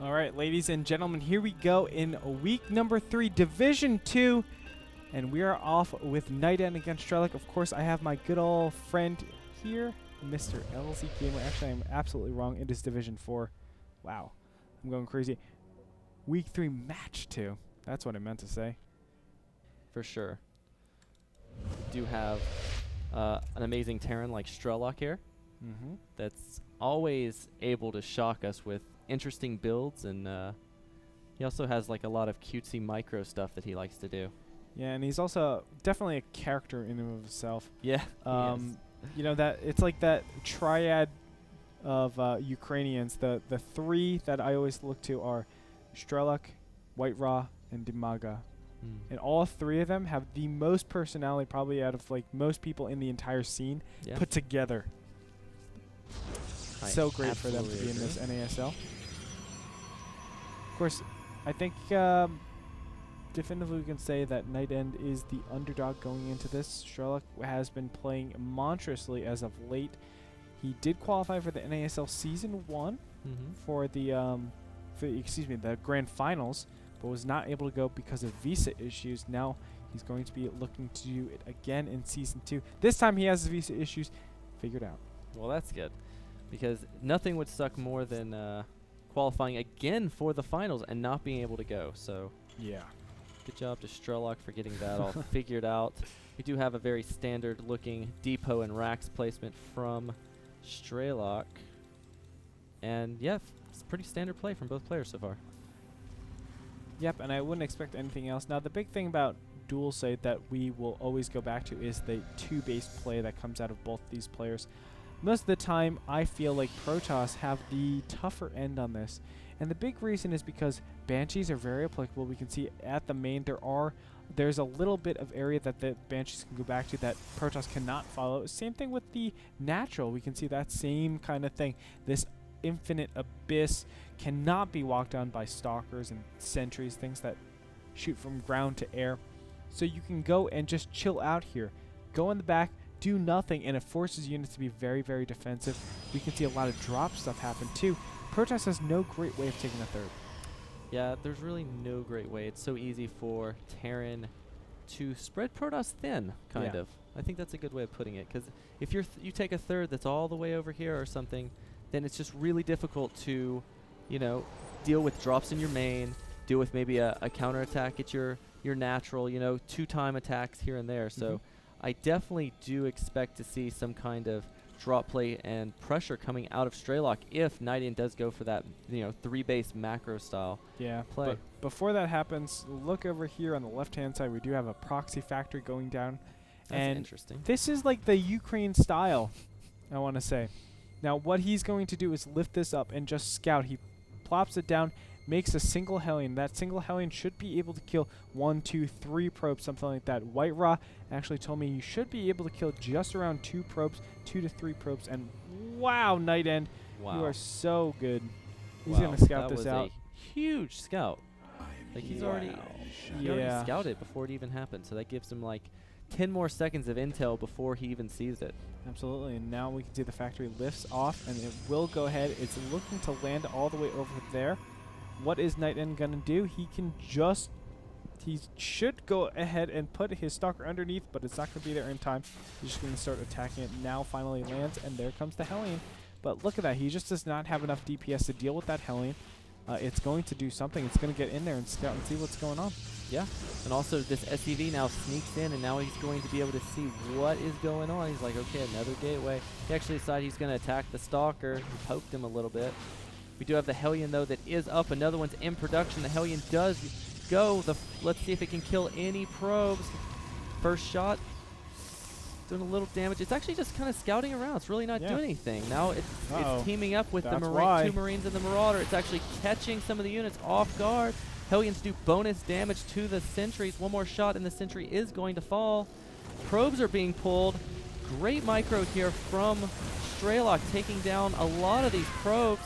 All right, ladies and gentlemen, here we go in week number 3, Division 2. And we are off with Nightend against Strelok. Of course, I have my good old friend here, Mr. EGLzGaMeR. Actually, I'm absolutely wrong. It is Division 4. Wow, I'm going crazy. Week 3, Match 2. That's what I meant to say. For sure. We do have an amazing Terran like Strelok here. That's always able to shock us with interesting builds, and he also has like a lot of cutesy micro stuff that he likes to do. Yeah, and he's also definitely a character in and of himself. Yeah. You know, that it's like that triad of Ukrainians. The three that I always look to are Strelok, White Raw, and Dimaga. And all three of them have the most personality probably out of like most people in the entire scene put together. So great for them to be in this NASL. Of course, I think definitively we can say that Nightend is the underdog going into this. Strelok has been playing monstrously as of late. He did qualify for the NASL Season 1 for the the Grand Finals, but was not able to go because of visa issues. Now he's going to be looking to do it again in Season 2. This time he has the visa issues figured out. Well, that's good, because nothing would suck more than qualifying again for the finals and not being able to go. So yeah, good job to Strelok for getting that all figured out. We do have a very standard looking depot and racks placement from Strelok, and yeah, it's pretty standard play from both players so far. Yep, and I wouldn't expect anything else. Now the big thing about dual site that we will always go back to is the 2-based play that comes out of both these players. Most of the time, I feel like Protoss have the tougher end on this. And the big reason is because Banshees are very applicable. We can see at the main there's a little bit of area that the Banshees can go back to that Protoss cannot follow. Same thing with the Natural. We can see that same kind of thing. This infinite abyss cannot be walked on by Stalkers and Sentries, things that shoot from ground to air. So you can go and just chill out here. Go in the back, do nothing, and it forces units to be very, very defensive. We can see a lot of drop stuff happen too. Protoss has no great way of taking a third. Yeah, there's really no great way. It's so easy for Terran to spread Protoss thin, kind of. I think that's a good way of putting it, because if you take a third that's all the way over here or something, then it's just really difficult to, you know, deal with drops in your main, deal with maybe a counterattack at your natural, you know, 2-time attacks here and there. So I definitely do expect to see some kind of drop play and pressure coming out of Strelok if Nightend does go for that, you know, 3-base macro style play. But before that happens, look over here on the left-hand side. We do have a proxy factory going down. That's interesting. This is like the Ukraine style, I want to say. Now, what he's going to do is lift this up and just scout. He plops it down, makes a single Hellion. That single Hellion should be able to kill 1, 2, 3 probes, something like that. White Raw actually told me you should be able to kill just around 2 probes, 2 to 3 probes. And wow, Nightend, you are so good. He's going to scout this out. A huge scout. Like he's already scouted before it even happened. So that gives him like 10 more seconds of intel before he even sees it. Absolutely, and now we can see the factory lifts off, and it will go ahead. It's looking to land all the way over there. What is Nightend going to do? He should go ahead and put his Stalker underneath, but it's not going to be there in time. He's just going to start attacking it. Now finally lands, and there comes the Hellion. But look at that. He just does not have enough DPS to deal with that Hellion. It's going to do something. It's going to get in there and scout and see what's going on. Yeah, and also this SCV now sneaks in, and now he's going to be able to see what is going on. He's like, okay, another gateway. He actually decided he's going to attack the Stalker. He poked him a little bit. We do have the Hellion, though, that is up. Another one's in production. The Hellion does go. Let's see if it can kill any probes. First shot, doing a little damage. It's actually just kind of scouting around. It's really not doing anything. Now it's teaming up with the 2 Marines and the Marauder. It's actually catching some of the units off guard. Hellions do bonus damage to the Sentries. One more shot and the Sentry is going to fall. Probes are being pulled. Great micro here from Strelok, taking down a lot of these probes.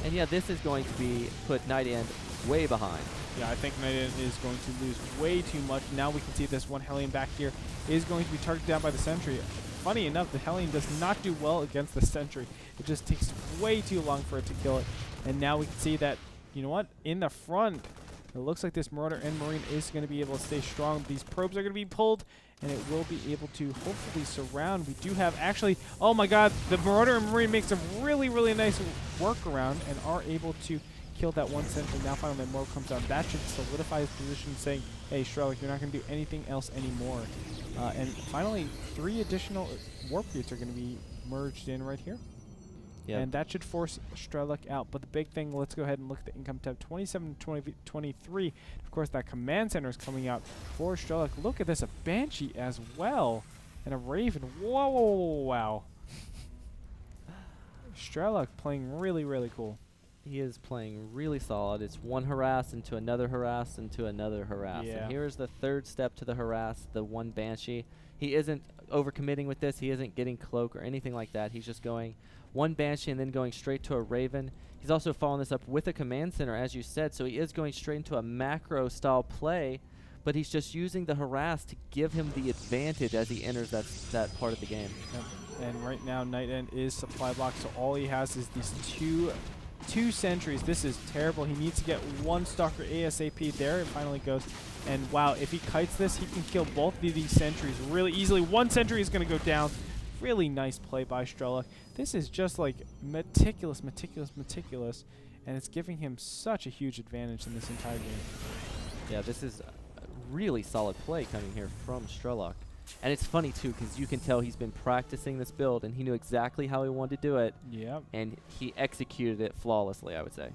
And yeah, this is going to put Nightend way behind. Yeah, I think Nightend is going to lose way too much. Now we can see this one Hellion back here is going to be targeted down by the Sentry. Funny enough, the Hellion does not do well against the Sentry. It just takes way too long for it to kill it. And now we can see that you know what? In the front, it looks like this Marauder and Marine is going to be able to stay strong. These probes are going to be pulled, and it will be able to hopefully surround. We do have actually, oh my god, the Marauder and Marine makes a really, really nice workaround and are able to kill that one sentry. Now finally that Morb comes down. That should solidify his position, saying, hey, Strelok, you're not going to do anything else anymore. And finally, 3 additional warp gates are going to be merged in right here. Yep. And that should force Strelok out. But the big thing, let's go ahead and look at the income tab. 27 to 23. Of course, that command center is coming out for Strelok. Look at this, a Banshee as well. And a Raven. Whoa, whoa, whoa, wow. Strelok playing really, really cool. He is playing really solid. It's one harass into another harass into another harass. Yeah. And here's the third step to the harass, the one Banshee. He isn't overcommitting with this. He isn't getting cloak or anything like that. He's just going one Banshee and then going straight to a Raven. He's also following this up with a command center, as you said, so he is going straight into a macro style play, but he's just using the harass to give him the advantage as he enters that part of the game. Yep. And right now, Nightend is supply blocked, so all he has is these two sentries. This is terrible. He needs to get one Stalker ASAP. There it finally goes. And wow, if he kites this, he can kill both of these sentries really easily. One sentry is going to go down. Really nice play by Strelok. This is just like meticulous, meticulous, meticulous, and it's giving him such a huge advantage in this entire game. Yeah, this is a really solid play coming here from Strelok. And it's funny, too, because you can tell he's been practicing this build, and he knew exactly how he wanted to do it. Yep. And he executed it flawlessly, I would say.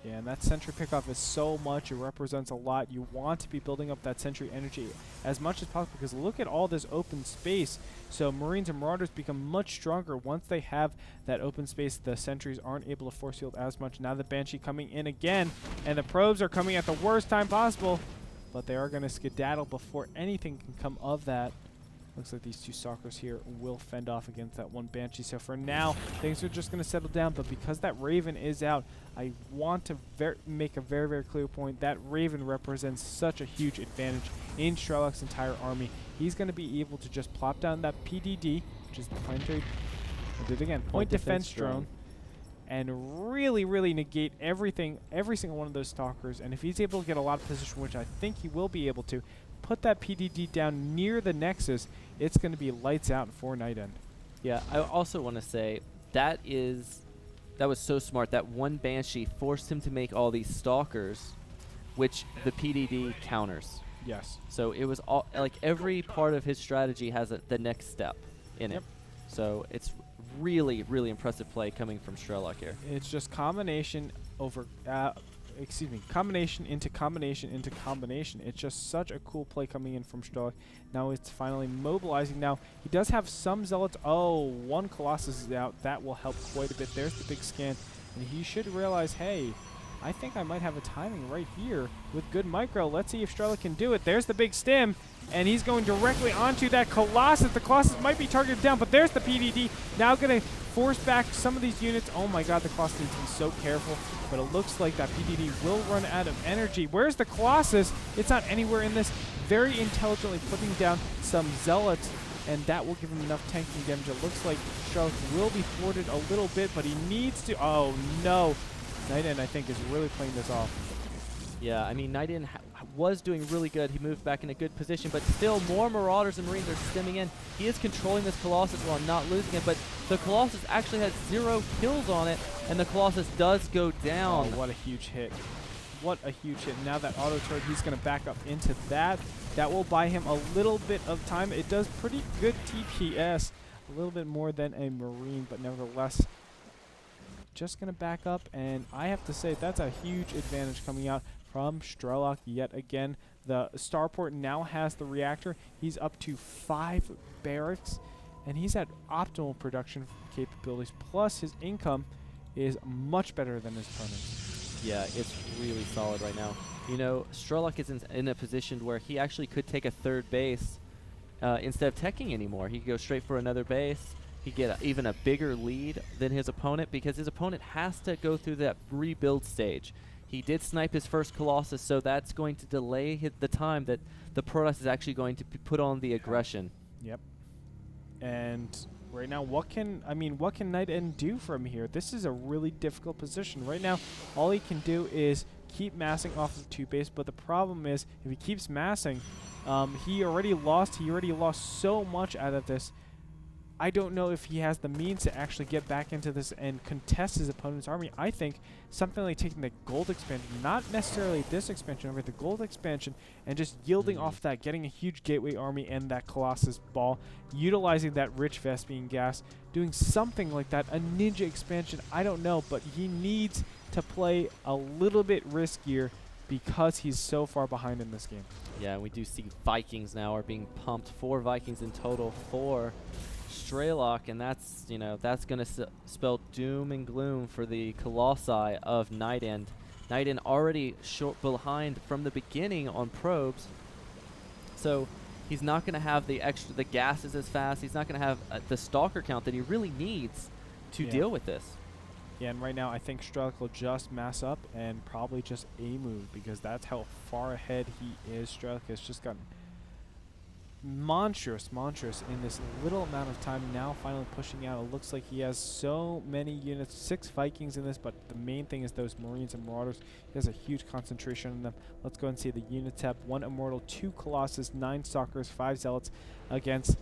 Yeah, and that sentry pickoff is so much. It represents a lot. You want to be building up that sentry energy as much as possible, because look at all this open space. So Marines and Marauders become much stronger once they have that open space. The sentries aren't able to force field as much. Now the Banshee coming in again, and the probes are coming at the worst time possible. But they are going to skedaddle before anything can come of that. Looks like these 2 Stalkers here will fend off against that one Banshee. So for now, things are just going to settle down. But because that Raven is out, I want to make a very, very clear point. That Raven represents such a huge advantage in Strelok's entire army. He's going to be able to just plop down that PDD, which is the planetary, I did it again, point defense drone, and really, really negate everything, every single one of those Stalkers. And if he's able to get a lot of position, which I think he will be able to, put that PDD down near the Nexus, it's going to be lights out for Nightend. Yeah, I also want to say that was so smart. That one Banshee forced him to make all these Stalkers, which the PDD counters. Yes. So it was all, like, every part of his strategy has the next step in it. So it's really, really impressive play coming from Strelok here. It's just combination over, combination into combination into combination. It's just such a cool play coming in from Strelok. Now it's finally mobilizing. Now he does have some Zealots. Oh, one Colossus is out. That will help quite a bit. There's the big scan. And he should realize, hey, I think I might have a timing right here with good micro. Let's see if Strelok can do it. There's the big stim, and he's going directly onto that Colossus. The Colossus might be targeted down, but there's the PDD. Now going to force back some of these units. Oh my god, the Colossus needs to be so careful, but it looks like that PDD will run out of energy. Where's the Colossus? It's not anywhere in this. Very intelligently putting down some Zealots, and that will give him enough tanking damage. It looks like Strelok will be thwarted a little bit, but he needs to. Oh no. Nightend, I think, is really playing this off. Yeah, I mean, Nightend was doing really good. He moved back in a good position, but still more Marauders and Marines are stemming in. He is controlling this Colossus while not losing it, but the Colossus actually has 0 kills on it, and the Colossus does go down. Oh, what a huge hit. What a huge hit. Now that auto turret, he's going to back up into that. That will buy him a little bit of time. It does pretty good TPS, a little bit more than a Marine, but nevertheless, just going to back up, and I have to say that's a huge advantage coming out from Strelok yet again. The starport now has the reactor. He's up to 5 barracks, and he's at optimal production capabilities, plus his income is much better than his opponent's. Yeah, it's really solid right now. You know, Strelok is in a position where he actually could take a 3rd base instead of teching anymore. He could go straight for another base. He'd get even a bigger lead than his opponent, because his opponent has to go through that rebuild stage. He did snipe his first Colossus, so that's going to delay the time that the Protoss is actually going to put on the aggression. Yep. And right now, what can Nightend do from here? This is a really difficult position. Right now, all he can do is keep massing off of 2 base, but the problem is if he keeps massing, he already lost so much out of this. I don't know if he has the means to actually get back into this and contest his opponent's army. I think something like taking the gold expansion, not necessarily this expansion, over the gold expansion, and just yielding off that, getting a huge gateway army and that Colossus ball, utilizing that rich Vespian gas, doing something like that, a ninja expansion, I don't know, but he needs to play a little bit riskier because he's so far behind in this game. Yeah, we do see Vikings now are being pumped. 4 Vikings in total for Strelok, and that's, you know, that's going to spell doom and gloom for the Colossi of Nightend. Nightend already short behind from the beginning on probes, so he's not going to have the gases as fast. He's not going to have the stalker count that he really needs to deal with this. Yeah, and right now I think Strelok will just mass up and probably just a move, because that's how far ahead he is. Strelok has just gotten monstrous in this little amount of time, now finally pushing out. It looks like he has so many units, 6 Vikings in this, but the main thing is those Marines and Marauders. He has a huge concentration on them. Let's go and see the unit tab. 1 Immortal, 2 Colossus, 9 Stalkers, 5 Zealots against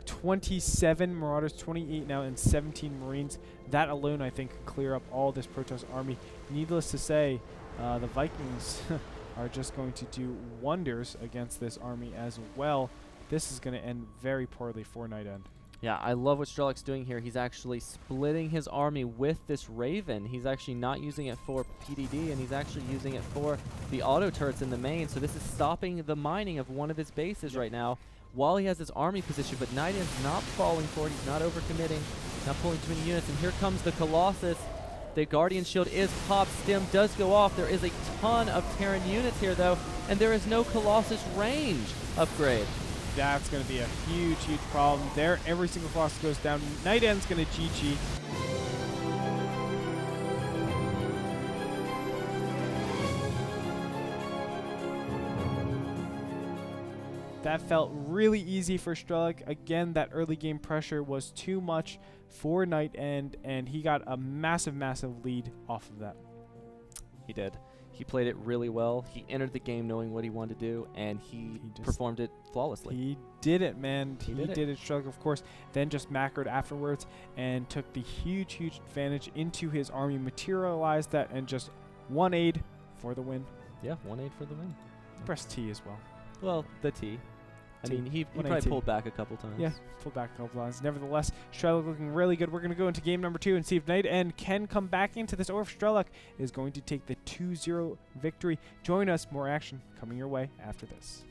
27 Marauders, 28 now, and 17 Marines. That alone, I think, could clear up all this Protoss army. Needless to say, the Vikings are just going to do wonders against this army as well. This is going to end very poorly for Nightend. Yeah, I love what Strelok's doing here. He's actually splitting his army with this Raven. He's actually not using it for PDD, and he's actually using it for the auto turrets in the main. So this is stopping the mining of one of his bases right now while he has his army position. But Nightend's not falling for it. He's not overcommitting, not pulling too many units. And here comes the Colossus. The Guardian Shield is popped. Stim does go off. There is a ton of Terran units here, though, and there is no Colossus range upgrade. That's going to be a huge problem there. Every single Colossus goes down. Nightend's going to GG. That felt really easy for Strelok. Again, that early game pressure was too much for Nightend, and he got a massive lead off of that. He did. He played it really well. He entered the game knowing what he wanted to do, and he performed it flawlessly. He did it, man. He did it. Strelok, of course, then just macroed afterwards and took the huge advantage into his army, materialized that, and just 1 aid for the win. Yeah, 1 aid for the win. Press T as well. Well, the T. I mean, he probably pulled back a couple times. Yeah, pulled back a couple times. Nevertheless, Strelok looking really good. We're going to go into game number 2 and see if Nightend can come back into this, or if Strelok is going to take the 2-0 victory. Join us. More action coming your way after this.